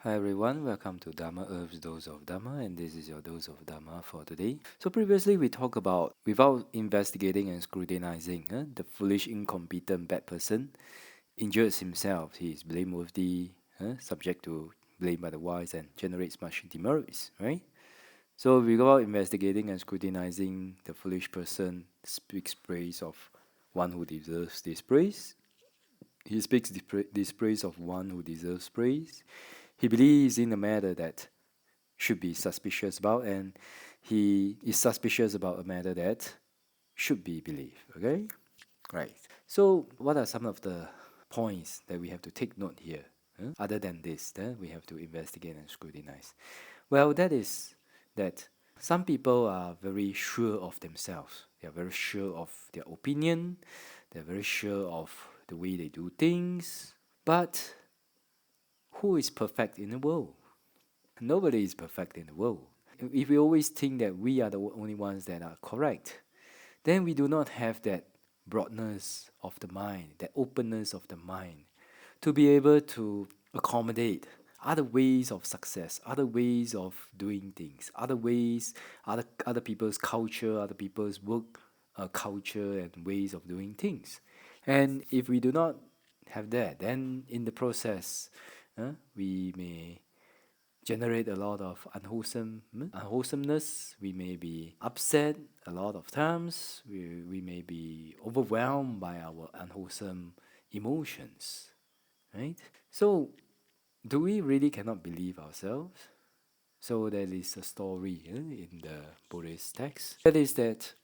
Hi everyone, welcome to Dharma Earth's Dose of Dharma, and this is your dose of Dharma for today. So previously we talked about without investigating and scrutinizing, the foolish, incompetent, bad person injures himself. He is blameworthy, subject to blame by the wise, and generates much demerits, right? So without investigating and scrutinizing, the foolish person speaks praise of one who deserves this praise. He speaks this praise of one who deserves praise. He believes in a matter that should be suspicious about, and he is suspicious about a matter that should be believed. Okay? Right. So, what are some of the points that we have to take note here? Other than this, we have to investigate and scrutinize. Well, that is that some people are very sure of themselves. They are very sure of their opinion. They're very sure of the way they do things. But who is perfect in the world? Nobody is perfect in the world. If we always think that we are the only ones that are correct, then we do not have that broadness of the mind, that openness of the mind, to be able to accommodate other ways of success, other ways of doing things, other ways, other people's culture, other people's work culture and ways of doing things. And if we do not have that, then in the process, we may generate a lot of unwholesomeness. We may be upset a lot of times. We may be overwhelmed by our unwholesome emotions, right? So, do we really cannot believe ourselves? So there is a story in the Buddhist text. That is that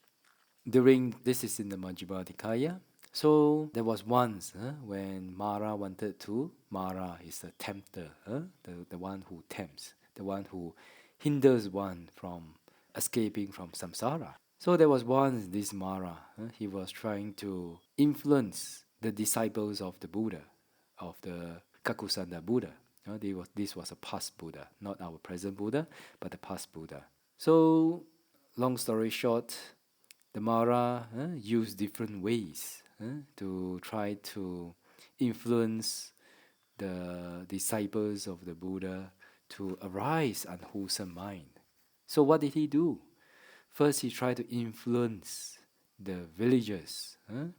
during this is in the Majjhima Nikaya. So there was once when Mara wanted to. Mara is the tempter, the one who tempts, the one who hinders one from escaping from samsara. So there was once this Mara. He was trying to influence the disciples of the Buddha, of the Kakusanda Buddha. This was a past Buddha, not our present Buddha, but the past Buddha. So, long story short, the Mara used different ways to try to influence the disciples of the Buddha to arise unwholesome mind. So what did he do? First, he tried to influence the villagers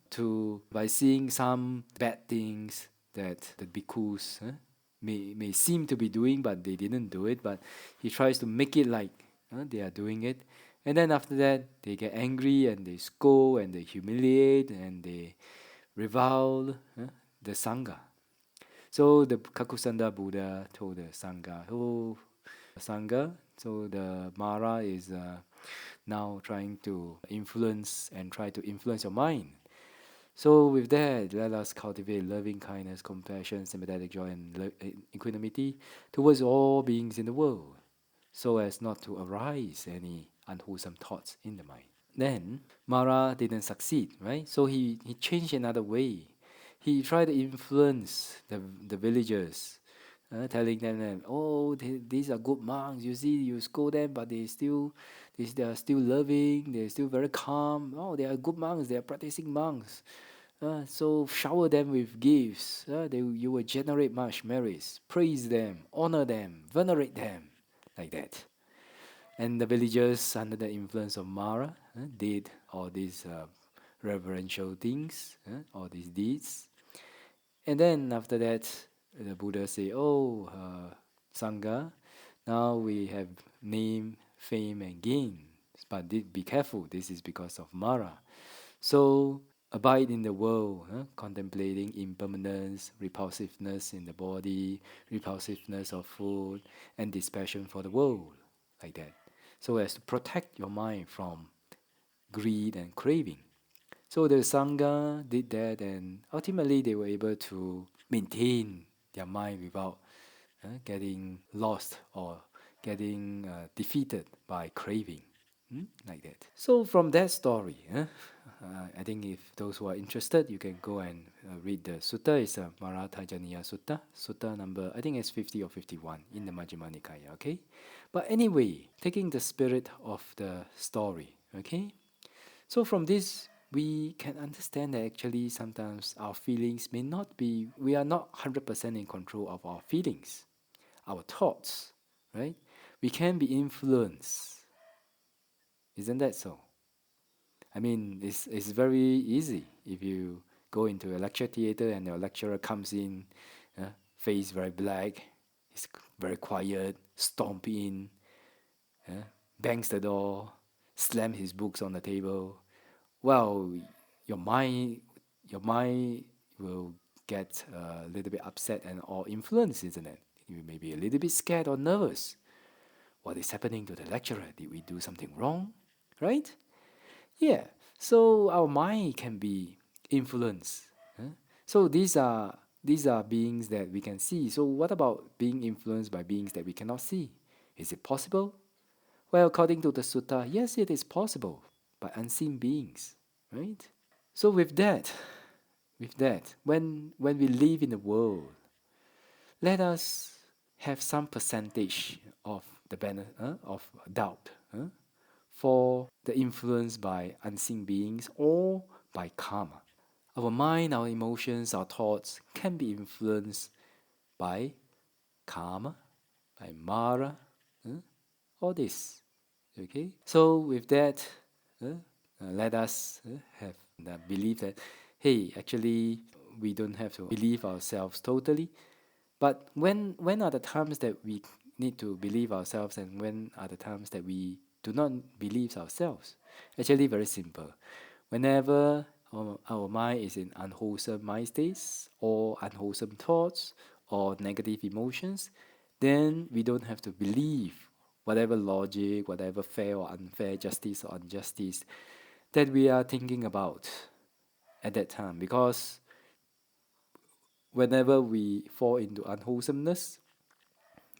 to by seeing some bad things that the bhikkhus may seem to be doing, but they didn't do it. But he tries to make it like they are doing it, and then after that, they get angry and they scold and they humiliate and they revile the sangha. So the Kakusanda Buddha told the sangha, "Oh, sangha." So the Mara is now trying to influence and try to influence your mind. So with that, let us cultivate loving kindness, compassion, sympathetic joy, and equanimity towards all beings in the world, so as not to arise any unwholesome thoughts in the mind. Then Mara didn't succeed, right? So he changed another way. He tried to influence the villagers, telling them that oh these are good monks. You see, you scold them, but they are still loving. They're still very calm. Oh, they are good monks. They are practicing monks. So shower them with gifts. You will generate much merits. Praise them, honor them, venerate them, like that. And the villagers, under the influence of Mara, did all these reverential things, all these deeds. And then after that, the Buddha say, "Oh, Sangha, now we have name, fame, and gain. But be careful. This is because of Mara. So abide in the world, contemplating impermanence, repulsiveness in the body, repulsiveness of food, and dispassion for the world, like that, so as to protect your mind from greed and craving." So the Sangha did that, and ultimately they were able to maintain their mind without getting lost or getting defeated by craving. Like that. So from that story, I think if those who are interested, you can go and read the sutta. It's a Marathajaniya Sutta, sutta number I think it's 50 or 51 in the Majjhima Nikaya. Okay, but anyway, taking the spirit of the story. Okay, so from this we can understand that actually sometimes our feelings may not be. We are not 100% in control of our feelings. our thoughts, right? We can be influenced. Isn't that so? I mean, it's very easy if you go into a lecture theater and your lecturer comes in, face very black, he's very quiet, stomp in, uh, bangs the door, slam his books on the table. Well, your mind, your mind will get a little bit upset and or influenced, isn't it? You may be a little bit scared or nervous. What is happening to the lecturer? Did we do something wrong? Right? Yeah. So our mind can be influenced. Huh? So these are beings that we can see. So what about being influenced by beings that we cannot see? Is it possible? Well, according to the sutta, yes, it is possible by unseen beings, right? So with that, when we live in the world, let us have some percentage of the of doubt for the influence by unseen beings or by karma. Our mind, our emotions, our thoughts can be influenced by karma, by mara, all this. Okay, so with that, let us have the belief that, hey, actually, we don't have to believe ourselves totally. But when are the times that we need to believe ourselves, and when are the times that we do not believe ourselves? Actually, very simple. Whenever our mind is in unwholesome mind states or unwholesome thoughts or negative emotions, then we don't have to believe whatever logic, whatever fair or unfair, justice or injustice that we are thinking about at that time. Because whenever we fall into unwholesomeness,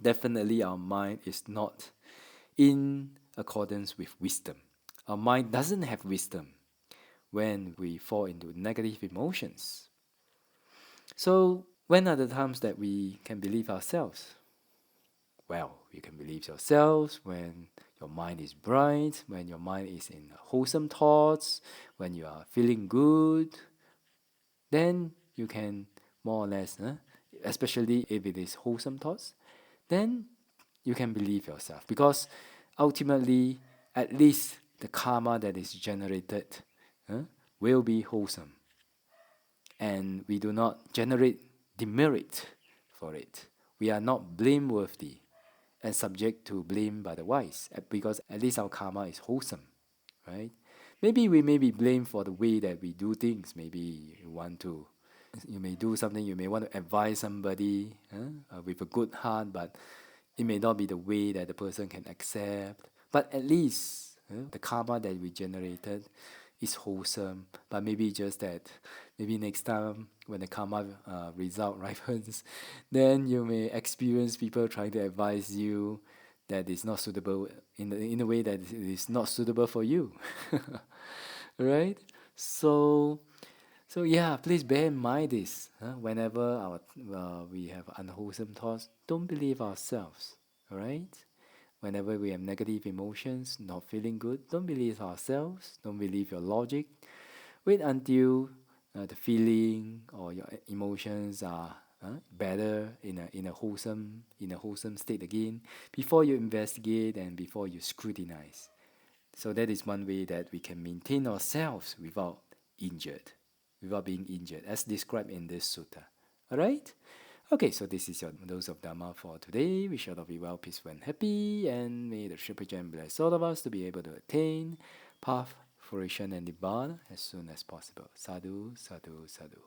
definitely our mind is not in accordance with wisdom. Our mind doesn't have wisdom when we fall into negative emotions. So, when are the times that we can believe ourselves? Well, you can believe yourselves when your mind is bright, when your mind is in wholesome thoughts, when you are feeling good, then you can more or less, especially if it is wholesome thoughts, then you can believe yourself. Because ultimately, at least the karma that is generated will be wholesome. And we do not generate demerit for it. We are not blameworthy and subject to blame by the wise because at least our karma is wholesome, right? Maybe we may be blamed for the way that we do things. Maybe you may do something, you may want to advise somebody with a good heart, but it may not be the way that the person can accept. But at least the karma that we generated is wholesome. But maybe just that, maybe next time when the karma result ripens, then you may experience people trying to advise you that is not suitable in a way that it is not suitable for you, right? So so yeah, please bear in mind this. Whenever we have unwholesome thoughts, don't believe ourselves. All right. Whenever we have negative emotions, not feeling good, don't believe ourselves. Don't believe your logic. Wait until the feeling or your emotions are better in a wholesome state again before you investigate and before you scrutinize. So that is one way that we can maintain ourselves without being injured, as described in this sutta. Alright? Okay, so this is your dose of Dharma for today. We shall all be well, peaceful, and happy, and may the Triple Gem bless all of us to be able to attain path, fruition, and Nibbana as soon as possible. Sadhu, sadhu, sadhu.